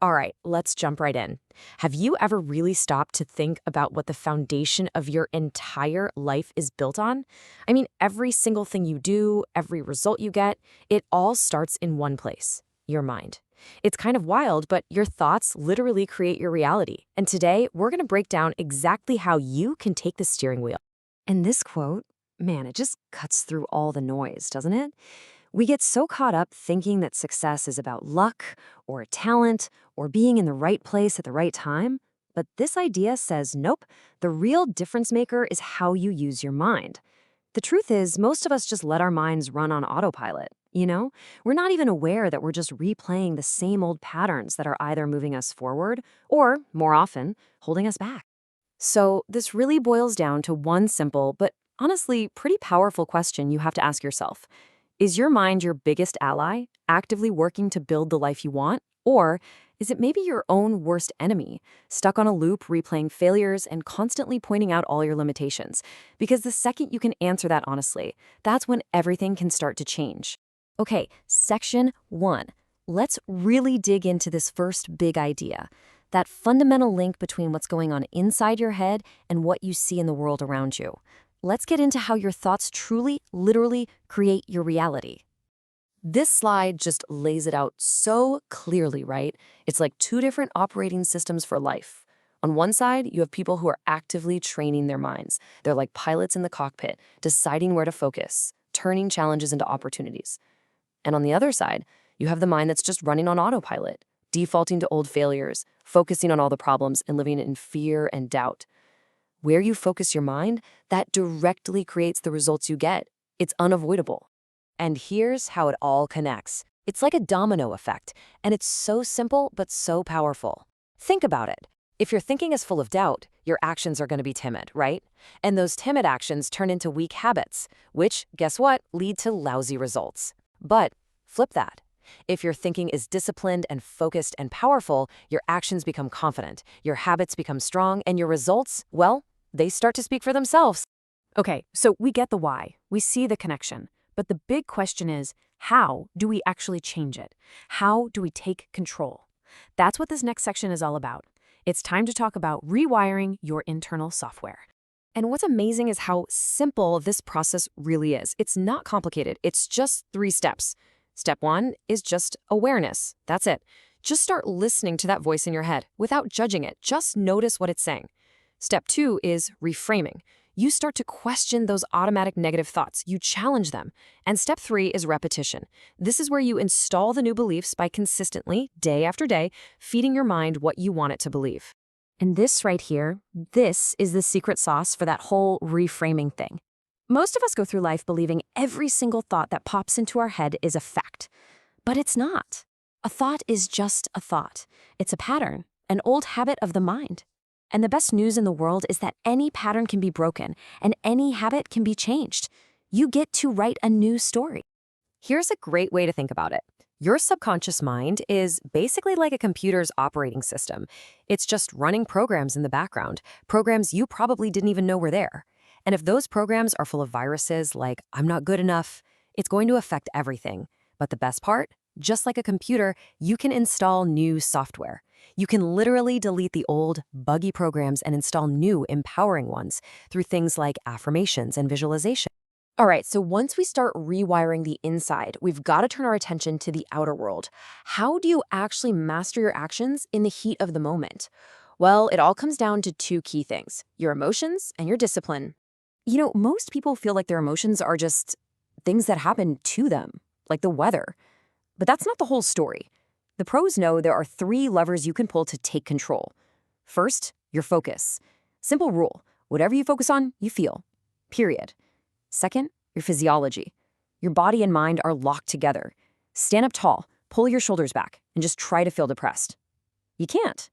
All right, let's jump right in. Have you ever really stopped to think about what the foundation of your entire life is built on? I mean, every single thing you do, every result you get, it all starts in one place, your mind. It's kind of wild, but your thoughts literally create your reality. And today, we're going to break down exactly how you can take the steering wheel. And this quote, man, it just cuts through all the noise, doesn't it? We get so caught up thinking that success is about luck or talent or being in the right place at the right time. But this idea says, nope, the real difference maker is how you use your mind. The truth is, most of us just let our minds run on autopilot. We're not even aware that we're just replaying the same old patterns that are either moving us forward or, more often, holding us back. So, this really boils down to one simple, but honestly pretty powerful question you have to ask yourself. Is your mind your biggest ally, actively working to build the life you want? Or is it maybe your own worst enemy, stuck on a loop replaying failures and constantly pointing out all your limitations? Because the second you can answer that honestly, that's when everything can start to change. Okay, section 1. Let's really dig into this first big idea, that fundamental link between what's going on inside your head and what you see in the world around you. Let's get into how your thoughts truly, literally create your reality. This slide just lays it out so clearly, right? It's like two different operating systems for life. On one side, you have people who are actively training their minds. They're like pilots in the cockpit, deciding where to focus, turning challenges into opportunities. And on the other side, you have the mind that's just running on autopilot, defaulting to old failures, focusing on all the problems, and living in fear and doubt. Where you focus your mind, that directly creates the results you get. It's unavoidable. And here's how it all connects. It's like a domino effect, and it's so simple but so powerful. Think about it. If your thinking is full of doubt, your actions are going to be timid, right? And those timid actions turn into weak habits, which, guess what, lead to lousy results. But flip that. If your thinking is disciplined and focused and powerful, your actions become confident, your habits become strong, and your results, well, they start to speak for themselves. Okay, so we get the why. We see the connection. But the big question is, how do we actually change it? How do we take control? That's what this next section is all about. It's time to talk about rewiring your internal software. And what's amazing is how simple this process really is. It's not complicated. It's just 3 steps. Step 1 is just awareness. That's it. Just start listening to that voice in your head without judging it. Just notice what it's saying. Step 2 is reframing. You start to question those automatic negative thoughts. You challenge them. And step 3 is repetition. This is where you install the new beliefs by consistently, day after day, feeding your mind what you want it to believe. And this right here, this is the secret sauce for that whole reframing thing. Most of us go through life believing every single thought that pops into our head is a fact. But it's not. A thought is just a thought. It's a pattern, an old habit of the mind. And the best news in the world is that any pattern can be broken and any habit can be changed. You get to write a new story. Here's a great way to think about it. Your subconscious mind is basically like a computer's operating system. It's just running programs in the background, programs you probably didn't even know were there. And if those programs are full of viruses like, I'm not good enough, it's going to affect everything. But the best part? Just like a computer, you can install new software. You can literally delete the old, buggy programs and install new, empowering ones through things like affirmations and visualization. All right, so once we start rewiring the inside, we've got to turn our attention to the outer world. How do you actually master your actions in the heat of the moment? Well, it all comes down to 2 key things, your emotions and your discipline. Most people feel like their emotions are just things that happen to them, like the weather. But that's not the whole story. The pros know there are 3 levers you can pull to take control. First, your focus. Simple rule. Whatever you focus on, you feel. Period. Second, your physiology. Your body and mind are locked together. Stand up tall, pull your shoulders back, and just try to feel depressed. You can't.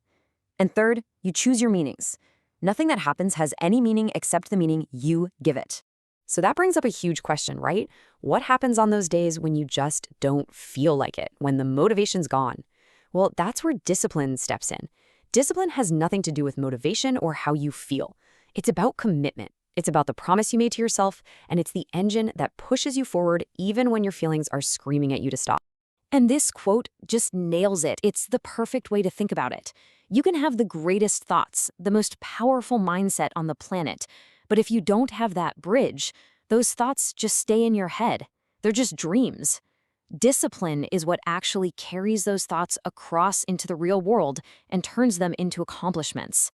And third, you choose your meanings. Nothing that happens has any meaning except the meaning you give it. So that brings up a huge question, right? What happens on those days when you just don't feel like it, when the motivation's gone? Well, that's where discipline steps in. Discipline has nothing to do with motivation or how you feel. It's about commitment. It's about the promise you made to yourself, and it's the engine that pushes you forward even when your feelings are screaming at you to stop. And this quote just nails it. It's the perfect way to think about it. You can have the greatest thoughts, the most powerful mindset on the planet, but if you don't have that bridge, those thoughts just stay in your head. They're just dreams. Discipline is what actually carries those thoughts across into the real world and turns them into accomplishments.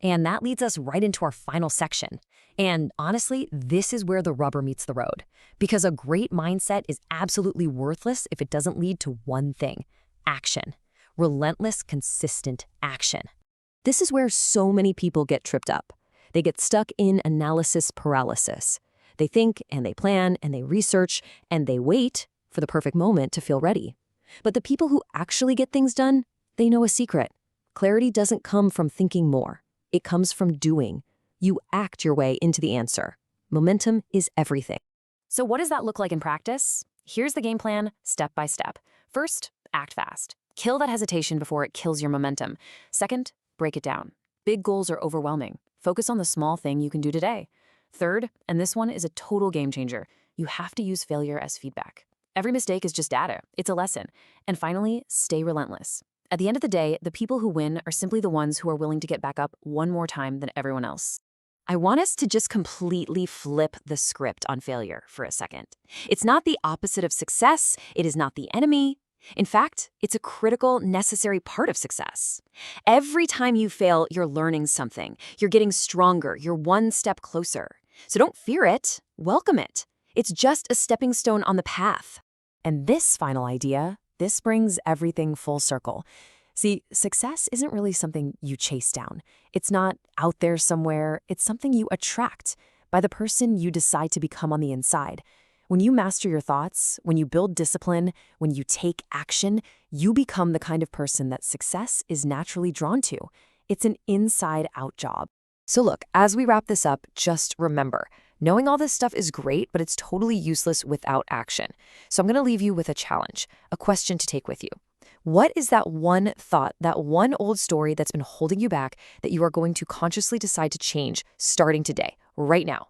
And that leads us right into our final section. And honestly, this is where the rubber meets the road. Because a great mindset is absolutely worthless if it doesn't lead to one thing: action. Relentless, consistent action. This is where so many people get tripped up. They get stuck in analysis paralysis. They think and they plan and they research and they wait for the perfect moment to feel ready. But the people who actually get things done, they know a secret. Clarity doesn't come from thinking more. It comes from doing. You act your way into the answer. Momentum is everything. So what does that look like in practice? Here's the game plan, step by step. First, act fast. Kill that hesitation before it kills your momentum. Second, break it down. Big goals are overwhelming. Focus on the small thing you can do today. Third, and this one is a total game changer, you have to use failure as feedback. Every mistake is just data. It's a lesson. And finally, stay relentless. At the end of the day, the people who win are simply the ones who are willing to get back up one more time than everyone else. I want us to just completely flip the script on failure for a second. It's not the opposite of success. It is not the enemy. In fact, it's a critical, necessary part of success. Every time you fail, you're learning something. You're getting stronger. You're one step closer. So don't fear it. Welcome it. It's just a stepping stone on the path. And this final idea, this brings everything full circle. See, success isn't really something you chase down. It's not out there somewhere. It's something you attract by the person you decide to become on the inside. When you master your thoughts, when you build discipline, when you take action, you become the kind of person that success is naturally drawn to. It's an inside-out job. So look, as we wrap this up, just remember, knowing all this stuff is great, but it's totally useless without action. So I'm going to leave you with a challenge, a question to take with you. What is that one thought, that one old story that's been holding you back that you are going to consciously decide to change starting today, right now?